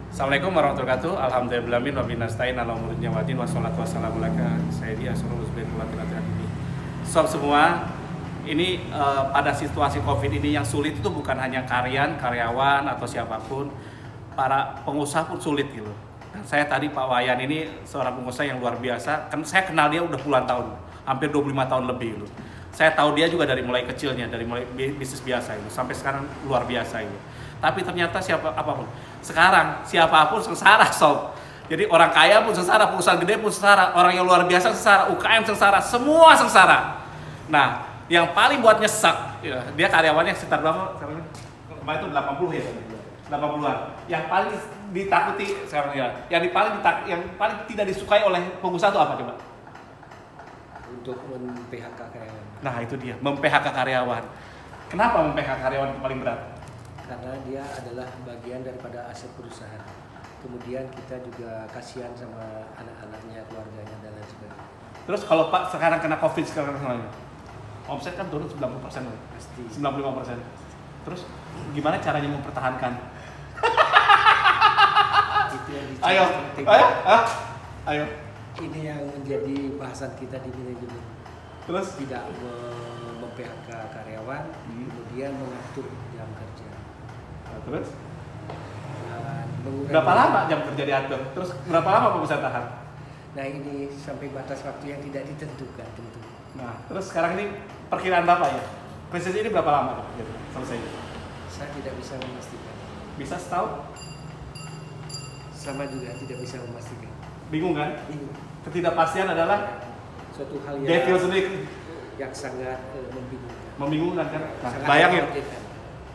Assalamualaikum warahmatullahi wabarakatuh. Alhamdulillahirabbil alamin wa nasta'in ala umuri dunya waddin wassalatu wassalamu ala sayyidi asrorul ini. Sob semua, ini pada situasi Covid ini yang sulit itu bukan hanya karyawan atau siapapun, para pengusaha pun sulit gitu. Dan saya tadi Pak Wayan ini seorang pengusaha yang luar biasa. Kan saya kenal dia udah puluhan tahun, hampir 25 tahun lebih gitu. Saya tahu dia juga dari mulai kecilnya, dari mulai bisnis biasa itu sampai sekarang luar biasa itu. Tapi ternyata sekarang siapapun sengsara sob. Jadi orang kaya pun sengsara, perusahaan gede pun sengsara, orang yang luar biasa sengsara, UKM sengsara, semua sengsara. Nah, yang paling buat nyesek, ya, dia karyawannya sekitar berapa? Kemarin itu 80 ya, 80-an. Yang paling ditakuti sekarang ya, yang paling tidak disukai oleh pengusaha itu apa coba? Untuk mem-PHK karyawan. Nah itu dia, mem-PHK karyawan. Kenapa mem-PHK karyawan itu paling berat? Karena dia adalah bagian daripada aset perusahaan. Kemudian kita juga kasihan sama anak-anaknya, keluarganya dan lain sebagainya. Terus kalau Pak sekarang kena Covid sekarang omset kan turun 90% Pasti. 95%. Terus gimana caranya mempertahankan? Itu yang Ayo. Ini yang menjadi bahasan kita di manajemen. Terus Tidak mem-PHK karyawan, kemudian mengatur jam kerja. terus Dan mengurangi- berapa lama jam kerja diatur? Terus berapa lama Pak bisa tahan? Nah ini sampai batas waktu yang tidak ditentukan tentu. Nah, terus sekarang ini perkiraan Bapak ya. Krisis ini berapa lama Pak gitu, selesai? Saya tidak bisa memastikan. Bisa setahun? Sama juga tidak bisa memastikan. Bingung kan? Bingung. Ketidakpastian adalah Suatu hal devil sendiri. yang sangat membingungkan. Membingungkan kan? Nah, Sangat bayangin. mengkhawatirkan.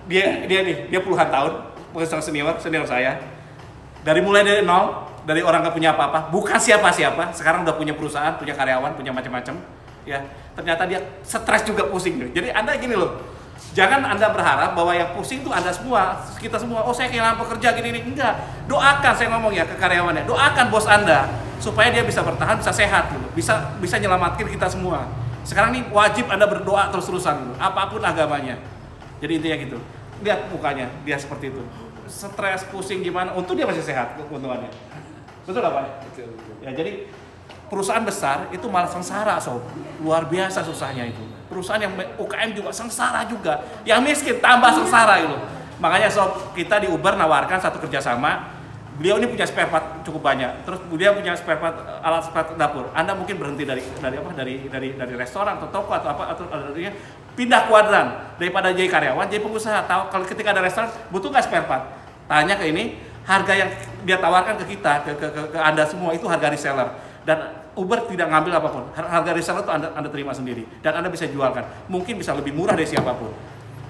Dia puluhan tahun pengusaha senior saya, mulai dari nol, dari orang nggak punya apa-apa, bukan siapa-siapa, sekarang udah punya perusahaan, punya karyawan, punya macam-macam, ya ternyata dia stres juga, pusing. Jadi Anda gini loh, jangan Anda berharap bahwa yang pusing itu Anda semua, kita semua, oh saya kehilangan pekerja gini, enggak. Doakan, saya ngomong ya ke karyawannya, doakan bos Anda supaya dia bisa bertahan, bisa sehat gitu, bisa nyelamatin kita semua. Sekarang ini wajib Anda berdoa terus-terusan gitu, apapun agamanya. Jadi intinya gitu. Lihat mukanya, dia seperti itu. Stres, pusing gimana? Untung dia masih sehat keuntungannya. Betul nggak Pak? Betul. Ya, jadi perusahaan besar itu malah sengsara sob. Luar biasa susahnya itu. Perusahaan yang UKM juga sengsara juga. Yang miskin tambah sengsara gitu. Makanya sob, kita di Uber nawarkan satu kerjasama. Beliau ini punya spare part cukup banyak. Terus dia punya spare part, alat spare dapur. Anda mungkin berhenti dari restoran atau toko atau pindah kuadran daripada jadi karyawan jadi pengusaha. Tahu kalau ketika ada restoran butuh nggak spare part? Tanya ke ini, harga yang dia tawarkan ke kita, ke Anda semua itu harga reseller. Dan Uber tidak ngambil apapun. Harga reseller itu Anda terima sendiri dan Anda bisa jualkan. Mungkin bisa lebih murah dari siapapun.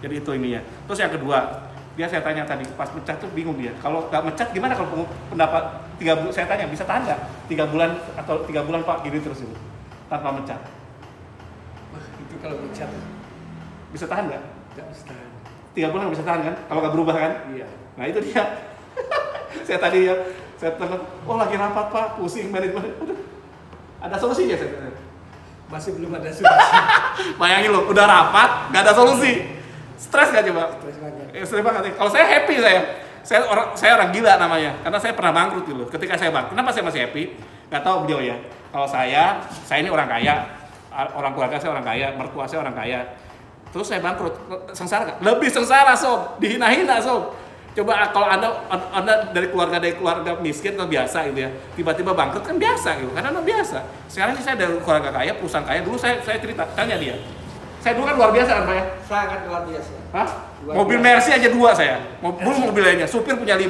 Jadi itu ininya. Terus yang kedua, dia saya tanya tadi pas mecat tuh bingung dia. Kalau nggak mecat gimana kalau pendapat 3 bulan? Saya tanya bisa tahan nggak 3 bulan atau 3 bulan Pak gini terus itu tanpa mecat? Wah, itu kalau mecat Bisa tahan nggak? nggak bisa tahan. 3 bulan nggak bisa tahan kan? Kalau nggak berubah kan? Iya. Nah itu dia. Saya tadi ya, saya telepon, oh lagi rapat Pak, pusing manajemen. Ada solusinya saya tanya. Masih belum ada solusi. Bayangin loh, udah rapat, nggak ada solusi. Stres nggak coba? Stres banget. Stres banget. Kalau saya happy saya orang gila namanya, karena saya pernah bangkrut dulu. Ketika saya bangkrut, kenapa saya masih happy? Nggak tahu beliau ya. Kalau saya ini orang kaya, orang keluarga saya orang kaya, mertua saya orang kaya. Terus saya bangkrut, sengsara gak? Lebih sengsara sob, dihina-hina sob. Coba kalau anda dari keluarga miskin atau biasa gitu ya, tiba-tiba bangkrut kan biasa gitu, karena biasa. Sekarang ini saya dari keluarga kaya, perusahaan kaya, dulu saya cerita, tanya dia. Saya dulu kan luar biasa kan Pak ya? Sangat luar biasa. Hah? Luar Mobil biasa. Mercy aja 2 saya, mobil lainnya, supir punya 5.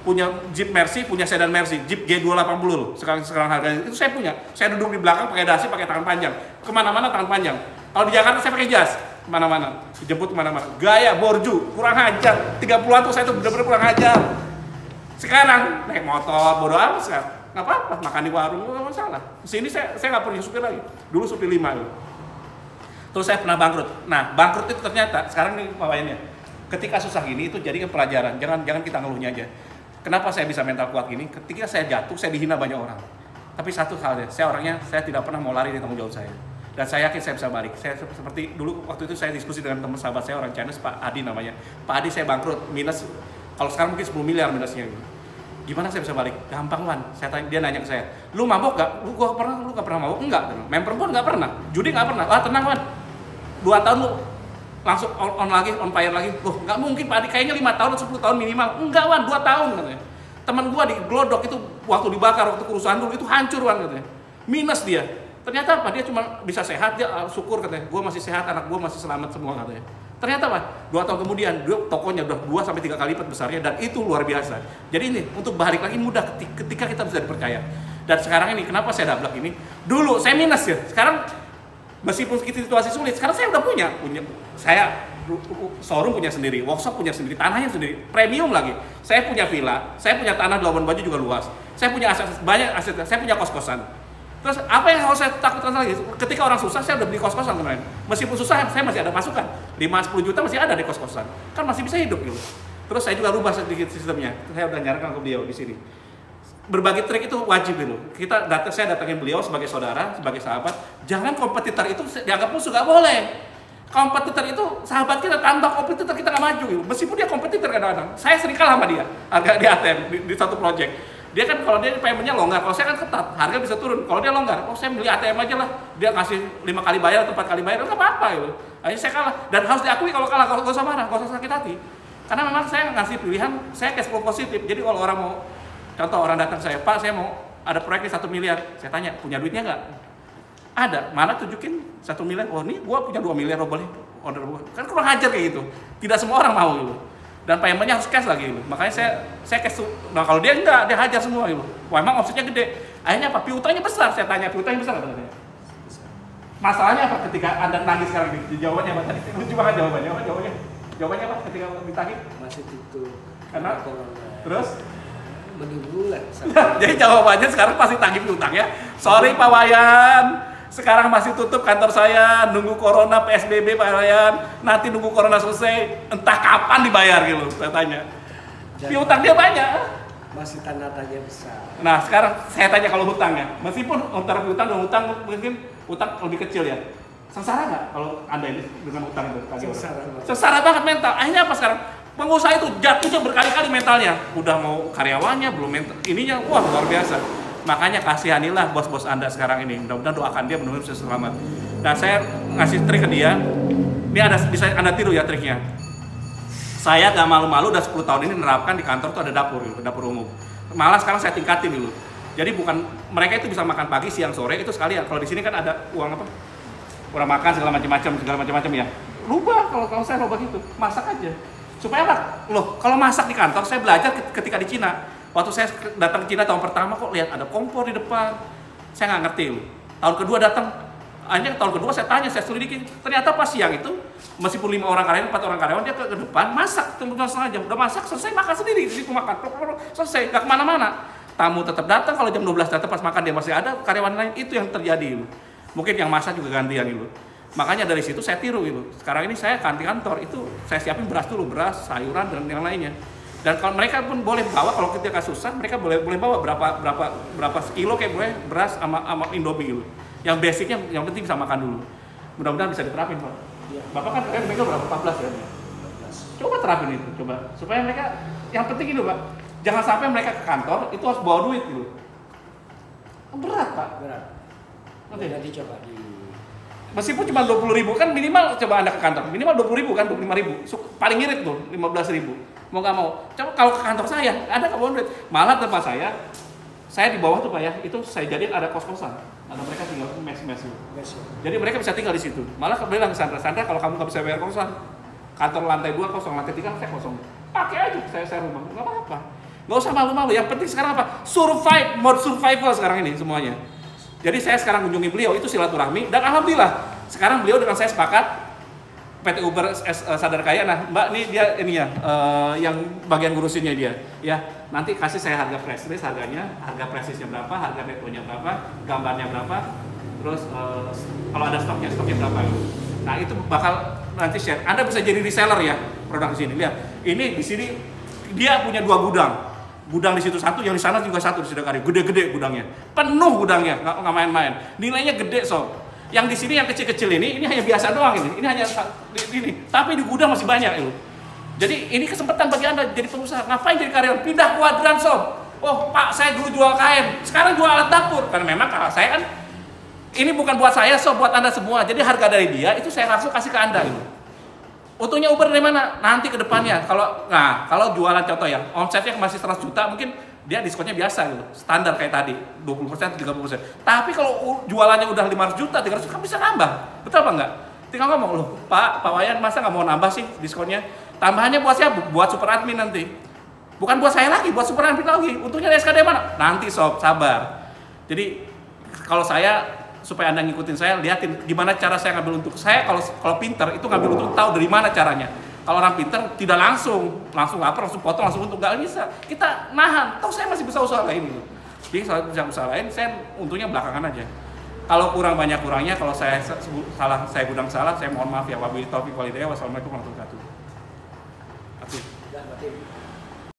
Punya Jeep Mercy, punya sedan Mercy, Jeep G280 loh. Sekarang harganya itu saya punya. Saya duduk di belakang pakai dasi, pakai tangan panjang. Kemana-mana tangan panjang. Kalau di Jakarta saya pakai jas, kemana-mana, dijemput kemana-mana. Gaya borju, kurang hajar. 30-an tuh saya tuh bener-bener kurang hajar. Sekarang naik motor, bodo amat sekarang. Nggak apa-apa, makan di warung nggak masalah. Sini saya nggak punya supir lagi. Dulu supir 5 loh. Terus saya pernah bangkrut. Nah, bangkrut itu ternyata sekarang nih Pak Wayannya. Ketika susah gini itu jadi pelajaran. Jangan kita ngeluhnya aja. Kenapa saya bisa mental kuat gini? Ketika saya jatuh, saya dihina banyak orang. Tapi satu hal ya, saya tidak pernah mau lari dari tanggung jawab saya. Dan saya yakin saya bisa balik. Saya seperti dulu waktu itu saya diskusi dengan teman sahabat saya orang Chinese, Pak Adi namanya. Pak Adi saya bangkrut, minus, kalau sekarang mungkin 10 miliar minusnya. Gimana saya bisa balik? Gampang Wan. Dia nanya ke saya, lu mabok gak? Lu gak pernah mabok? Enggak. Main perempuan gak pernah. Judi gak pernah. Ah tenang Wan. 2 tahun lu langsung on lagi, on fire lagi. Loh nggak mungkin Pak Adi, kayaknya 5 tahun atau 10 tahun minimal. Enggak Wan, 2 tahun katanya. Teman gua di Glodok itu waktu dibakar, waktu kerusuhan dulu itu hancur Wan katanya. Minus dia. Ternyata apa? Dia cuma bisa sehat, dia syukur katanya. Gua masih sehat, anak gua masih selamat semua katanya. Ternyata apa? 2 tahun kemudian dia tokonya udah 2-3 kali lipat besarnya dan itu luar biasa. Jadi ini untuk balik lagi mudah ketika kita bisa dipercaya. Dan sekarang ini kenapa saya dablak ini? Dulu saya minus ya. Sekarang meskipun situasi sulit, sekarang saya udah punya saya showroom punya sendiri, workshop punya sendiri, tanahnya sendiri, premium lagi. Saya punya villa, saya punya tanah di Labuan Bajo juga luas. Saya punya aset banyak, saya punya kos-kosan. Terus apa yang harus saya takutkan lagi? Ketika orang susah, saya udah beli kos-kosan kemarin. Meskipun susah, saya masih ada masukan. 5-10 juta masih ada di kos-kosan. Kan masih bisa hidup gitu. Terus saya juga rubah sedikit sistemnya. Saya udah nyarankan ke beliau di sini. Berbagi trik itu wajib dulu. Saya datangin beliau sebagai saudara, sebagai sahabat. Jangan kompetitor itu dianggap musuh, nggak boleh. Kompetitor itu sahabat kita, tanpa kompetitor kita nggak maju. Meskipun dia kompetitor kadang-kadang. Saya sering kalah sama dia, harga di ATM di satu project. Dia kan kalau dia paymentnya longgar, kalau saya kan ketat, harga bisa turun. Kalau dia longgar, saya beli ATM aja lah. Dia kasih 5 kali bayar atau 4 kali bayar, nggak apa-apa gitu. Akhirnya saya kalah. Dan harus diakui kalau kalah, kalau nggak usah marah, nggak usah sakit hati. Karena memang saya ngasih pilihan, saya cash flow positif. Jadi kalau orang mau, contoh orang datang saya, Pak saya mau ada proyek nih 1 miliar. Saya tanya, punya duitnya nggak? Ada, mana tunjukin 1 miliar. Oh ini gua punya 2 miliar, oh boleh order gua. Kan kurang ajar kayak gitu. Tidak semua orang mau gitu. Dan paymentnya harus cash lagi gitu. Makanya saya cash. Nah kalau dia enggak, dia hajar semua gitu. Wah emang omsetnya gede. Akhirnya apa? Piutangnya besar. Saya tanya, piutangnya besar apa katanya? Masalahnya apa ketika Anda nagih sekarang ini? Jawabannya apa tadi? Lucu banget jawabannya. Jawabannya apa ketika ditagih? Masih tutup. Karena corona. Terus? Menunggu lah. Jadi jawabannya sekarang pasti tagih piutang ya. Sorry Pak Wayan. Sekarang masih tutup kantor saya, nunggu corona PSBB Pak Wayan, nanti nunggu corona selesai, entah kapan dibayar gitu, saya tanya. Piutang dia banyak. Masih tanda tanya besar. Nah sekarang saya tanya kalau hutangnya, meskipun antara piutang dan hutang mungkin hutang lebih kecil ya, sengsara nggak kalau Anda ini dengan hutang itu? Sengsara banget mental. Akhirnya apa sekarang? Pengusaha itu jatuhnya berkali-kali mentalnya, udah mau karyawannya, belum mental, ininya, wah luar biasa. Makanya kasihanilah bos-bos Anda sekarang ini. Mudah-mudahan doakan dia benar-benar bisa selamat. Nah, saya ngasih trik ke dia. Ini ada bisa Anda tiru ya triknya. Saya gak malu-malu udah 10 tahun ini menerapkan di kantor tuh ada dapur gitu, dapur umum. Malah sekarang saya tingkatin dulu. Jadi bukan mereka itu bisa makan pagi, siang, sore itu sekalian. Kalau di sini kan ada uang apa? Uang makan segala macam ya. Rubah kalau saya rubah gitu. Masak aja. Supaya apa? Loh, kalau masak di kantor saya belajar ketika di Cina. Waktu saya datang ke Cina tahun pertama kok lihat ada kompor di depan. Saya nggak ngerti loh. Tahun kedua datang, akhirnya tahun kedua saya tanya, saya selidikin. Ternyata pas siang itu, meskipun 5 orang karyawan, 4 orang karyawan, dia ke depan masak, tunggu setengah jam. Udah masak, selesai makan sendiri, di situ makan. Selesai, nggak kemana-mana. Tamu tetap datang, kalau jam 12 datang pas makan dia masih ada, karyawan lain itu yang terjadi. Loh. Mungkin yang masak juga gantian gitu. Makanya dari situ saya tiru gitu. Sekarang ini saya ganti kantor, itu saya siapin beras dulu, beras, sayuran, dan yang lainnya. Dan kalau mereka pun boleh bawa, kalau ketika susah mereka boleh bawa berapa kilo kayak boleh beras sama Indomie gitu. Yang basicnya yang penting bisa makan dulu. Mudah-mudahan bisa diterapin Pak. Ya. Bapak kan mereka berapa 14 ya? 14. Coba terapin itu, coba supaya mereka yang penting itu Pak. Jangan sampai mereka ke kantor itu harus bawa duit gitu. Berat Pak. Berat. Nanti coba di. Meskipun cuma 20.000 kan minimal coba Anda ke kantor minimal 20.000 kan 25.000 paling irit tuh 15.000. Mau nggak mau, coba kalau ke kantor saya ada kebun duit, malah tempat saya di bawah tuh Pak ya, itu saya jadiin ada kos-kosan, ada mereka tinggal mes jadi mereka bisa tinggal di situ. Malah bilang ke Sandra, kalau kamu nggak bisa bayar kosan, kantor lantai 2 kosong, lantai 3 saya kosong, pakai aja saya rumah, nggak apa-apa, nggak usah malu-malu. Yang penting sekarang apa? Mode survival sekarang ini semuanya. Jadi saya sekarang kunjungi beliau itu silaturahmi dan alhamdulillah sekarang beliau dengan saya sepakat. PT Uber Sadar Kaya, nah Mbak ini dia ini ya yang bagian ngurusinnya dia ya, nanti kasih saya harga press list, harganya, harga presisnya berapa, harga netonya berapa, gambarnya berapa, terus kalau ada stoknya berapa gitu. Nah itu bakal nanti share, Anda bisa jadi reseller ya produk di sini. Lihat ini di sini dia punya 2 gudang di situ satu, yang di sana juga satu di Sidakarya, gede-gede gudangnya, penuh gudangnya, nggak main-main, nilainya gede sob. Yang di sini yang kecil-kecil ini hanya biasa doang ini hanya ini, tapi di gudang masih banyak itu. Jadi ini kesempatan bagi Anda jadi pengusaha. Ngapain jadi karyawan? Pindah kuadran sob. Oh Pak, saya dulu jual kain, sekarang jual alat dapur. Karena memang kalau saya kan, ini bukan buat saya, so buat Anda semua. Jadi harga dari dia itu saya langsung kasih ke Anda gitu. Untungnya Uber dari mana? Nanti ke depannya. Kalau jualan contoh ya, omsetnya masih 100 juta, mungkin dia diskonnya biasa gitu. Standar kayak tadi, 20%, 30%. Tapi kalau jualannya udah 500 juta, 300 juta kan bisa nambah. Betul apa enggak? Tinggal ngomong, loh Pak Wayan masa nggak mau nambah sih diskonnya? Tambahannya buat siapa? Buat super admin nanti. Bukan buat saya lagi, buat super admin lagi. Untungnya SKD mana? Nanti sob, sabar. Jadi kalau saya, supaya Anda ngikutin saya, lihatin gimana cara saya ngambil untung. Saya kalau pinter itu ngambil untung tahu dari mana caranya. Kalau orang pinter tidak langsung lapar, langsung potong, langsung untung, nggak bisa. Kita nahan. Tahu saya masih bisa usaha lain gitu. Jadi kalau bisa usaha lain, saya untungnya belakangan aja. Kalau kurang banyak kurangnya, kalau saya salah, saya gudang salah, saya mohon maaf ya. Wabillahi taufiq wal hidayah. Wassalamualaikum warahmatullahi wabarakatuh.